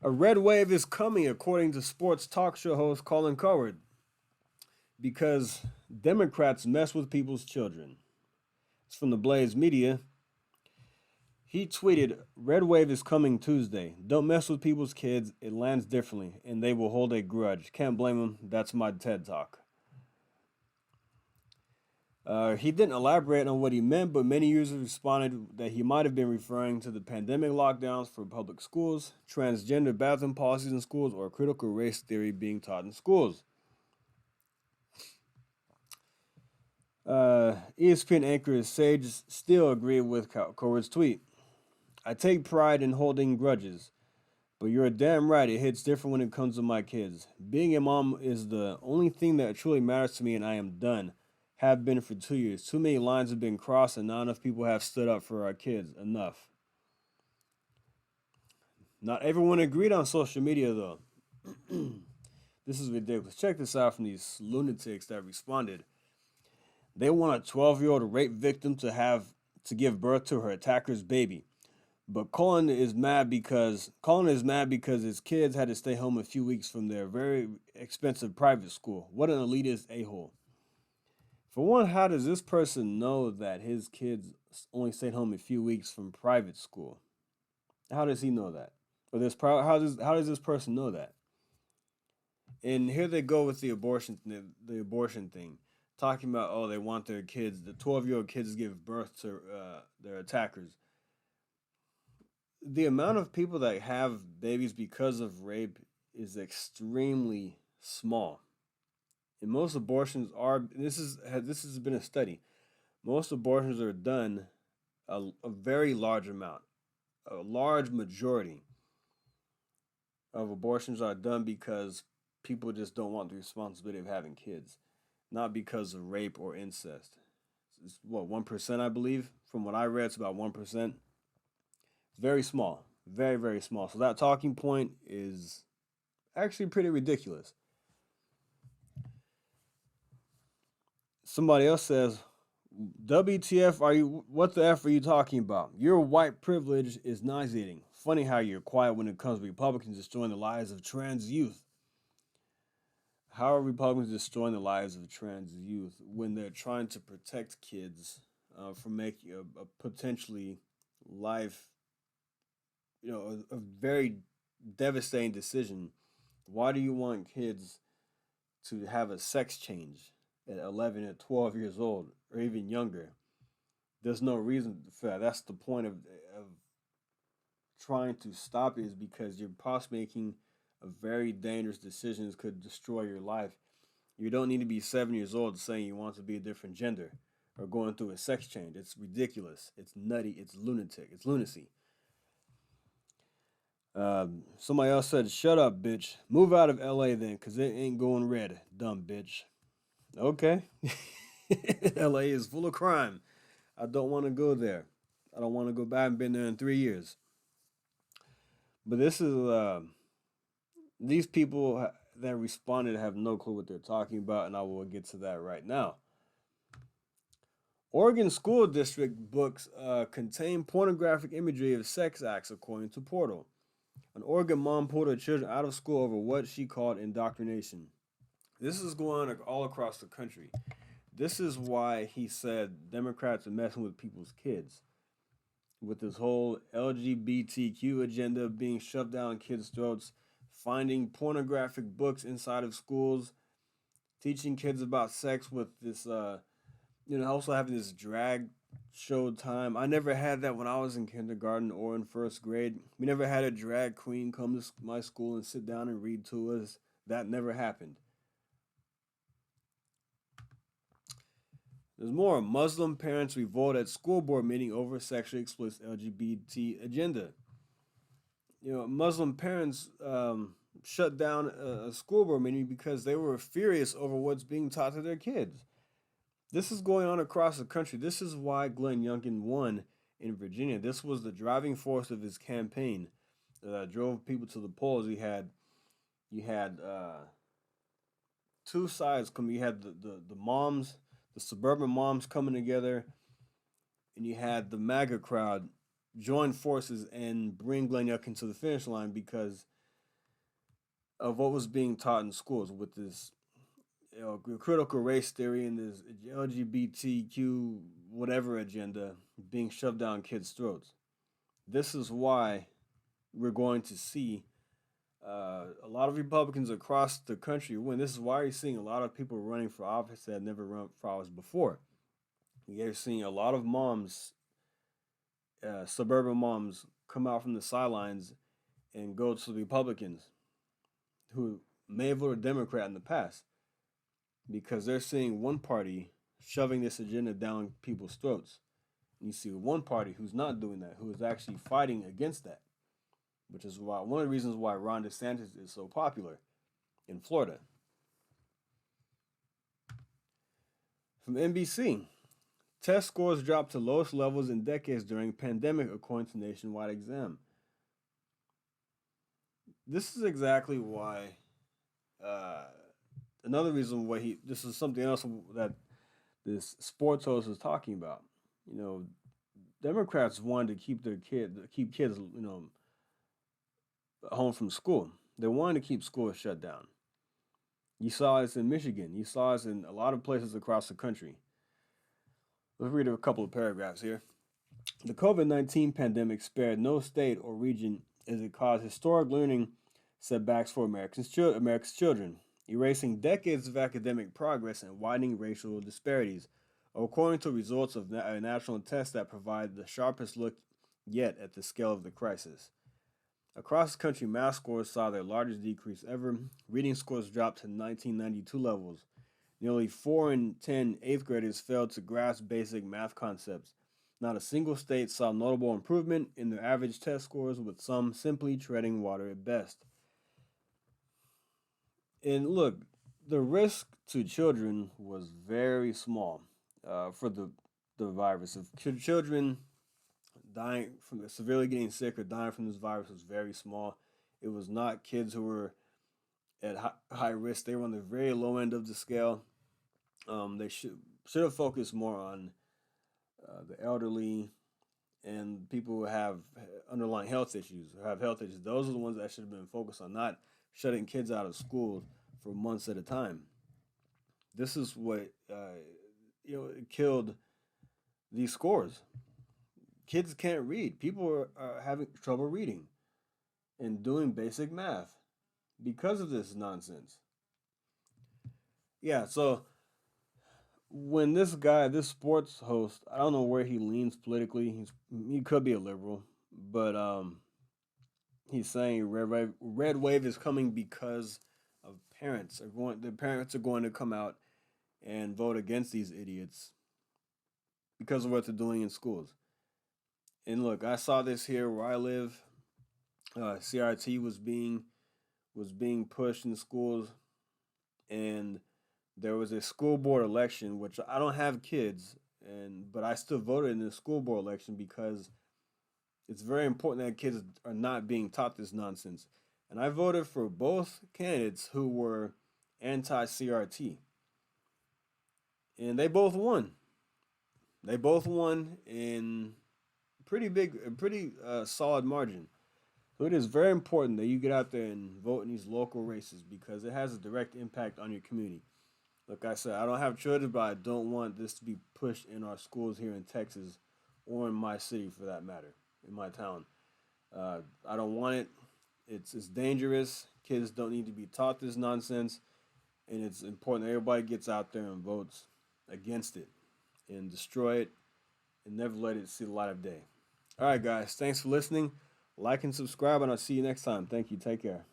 A red wave is coming, according to sports talk show host Colin Cowherd, because Democrats mess with people's children. It's from the Blaze Media. He tweeted, "Red wave is coming Tuesday. Don't mess with people's kids. It lands differently, and they will hold a grudge. Can't blame them. That's my TED talk." He didn't elaborate on what he meant, but many users responded that he might have been referring to the pandemic lockdowns for public schools, transgender bathroom policies in schools, or critical race theory being taught in schools. ESPN anchor Sage Steele agreed with Coward's tweet. "I take pride in holding grudges, but you're damn right, it hits different when it comes to my kids. Being a mom is the only thing that truly matters to me, and I am done. Have been for 2 years. Too many lines have been crossed, and not enough people have stood up for our kids. Enough." Not everyone agreed on social media, though. This is ridiculous. Check this out from these lunatics that responded. They want a 12-year-old rape victim to give birth to her attacker's baby. But Colin is mad because his kids had to stay home a few weeks from their very expensive private school. What an elitist a-hole. For one, how does this person know that his kids only stayed home a few weeks from private school? How does he know that? Or how does this person know that? And here they go with the abortion thing, talking about, oh, they want their kids, the 12-year-old kids, to give birth to their attackers. The amount of people that have babies because of rape is extremely small. And most abortions are, this has been a study. Most abortions are done, a very large amount, a large majority of abortions are done because people just don't want the responsibility of having kids, not because of rape or incest. It's what, 1%, I believe. From what I read, it's about 1%. It's very small, very very small. So that talking point is actually pretty ridiculous. Somebody else says, "WTF are you? What the F are you talking about? Your white privilege is nauseating. Funny how you're quiet when it comes to Republicans destroying the lives of trans youth. How are Republicans destroying the lives of trans youth when they're trying to protect kids from making a potentially life, a very devastating decision? Why do you want kids to have a sex change at 11 or 12 years old or even younger? There's no reason for that. That's the point of trying to stop it, is because you're possibly making a very dangerous decision that could destroy your life. You don't need to be 7 years old saying you want to be a different gender or going through a sex change. It's ridiculous. It's nutty. It's lunatic. It's lunacy. Somebody else said, "Shut up, bitch. Move out of LA then, because it ain't going red, dumb bitch." Okay. LA is full of crime. I don't want to go there. I don't want to go back. I haven't been there in 3 years. But these people that responded have no clue what they're talking about, and I will get to that right now. Oregon school district books contain pornographic imagery of sex acts, according to Portal. An Oregon mom pulled her children out of school over what she called indoctrination. This is going on all across the country. This is why he said Democrats are messing with people's kids, with this whole LGBTQ agenda being shoved down kids' throats, finding pornographic books inside of schools, teaching kids about sex with this, also having this drag show time. I never had that when I was in kindergarten or in first grade. We never had a drag queen come to my school and sit down and read to us. That never happened. There's more. Muslim parents revolt at school board meeting over sexually explicit LGBT agenda. Muslim parents shut down a school board meeting because they were furious over what's being taught to their kids. This is going on across the country. This is why Glenn Youngkin won in Virginia. This was the driving force of his campaign that drove people to the polls. You had two sides coming. You had the moms, the suburban moms coming together, and you had the MAGA crowd join forces and bring Glenn Youngkin to the finish line because of what was being taught in schools with this critical race theory and this LGBTQ whatever agenda being shoved down kids' throats. This is why we're going to see a lot of Republicans across the country win. This is why you're seeing a lot of people running for office that had never run for office before. You're seeing a lot of moms, suburban moms, come out from the sidelines and go to the Republicans who may have voted Democrat in the past because they're seeing one party shoving this agenda down people's throats. And you see one party who's not doing that, who is actually fighting against that, which is why one of the reasons why Ron DeSantis is so popular in Florida. From NBC, test scores dropped to lowest levels in decades during pandemic, according to nationwide exam. This is exactly why. Another reason why this is something else that this sports host is talking about. You know, Democrats wanted to keep kids, home from school. They wanted to keep schools shut down. You saw this in Michigan. You saw this in a lot of places across the country. Let's read a couple of paragraphs here. The COVID-19 pandemic spared no state or region as it caused historic learning setbacks for America's children, erasing decades of academic progress and widening racial disparities, according to results of a national test that provide the sharpest look yet at the scale of the crisis. Across the country, math scores saw their largest decrease ever. Reading scores dropped to 1992 levels. Nearly 4 in 10 eighth graders failed to grasp basic math concepts. Not a single state saw notable improvement in their average test scores, with some simply treading water at best. And look, the risk to children was very small for the virus. Of children dying from severely getting sick or dying from this virus was very small. It was not kids who were at high risk. They were on the very low end of the scale. They should have focused more on the elderly and people who have underlying health issues, who have health issues. Those are the ones that should have been focused on, not shutting kids out of school for months at a time. This is what it killed these scores. Kids can't read. People are having trouble reading and doing basic math because of this nonsense. Yeah, so when this sports host, I don't know where he leans politically. He could be a liberal, but he's saying red wave is coming because of the parents are going to come out and vote against these idiots because of what they're doing in schools. And look, I saw this here where I live. CRT was being pushed in schools, and there was a school board election, which I don't have kids, but I still voted in the school board election because it's very important that kids are not being taught this nonsense. And I voted for both candidates who were anti-CRT, and they both won. They both won in pretty solid margin. So it is very important that you get out there and vote in these local races because it has a direct impact on your community. Like I said, I don't have children, but I don't want this to be pushed in our schools here in Texas or in my city for that matter, in my town. I don't want it. It's dangerous. Kids don't need to be taught this nonsense, and it's important that everybody gets out there and votes against it and destroy it and never let it see the light of day. All right, guys. Thanks for listening. Like and subscribe, and I'll see you next time. Thank you. Take care.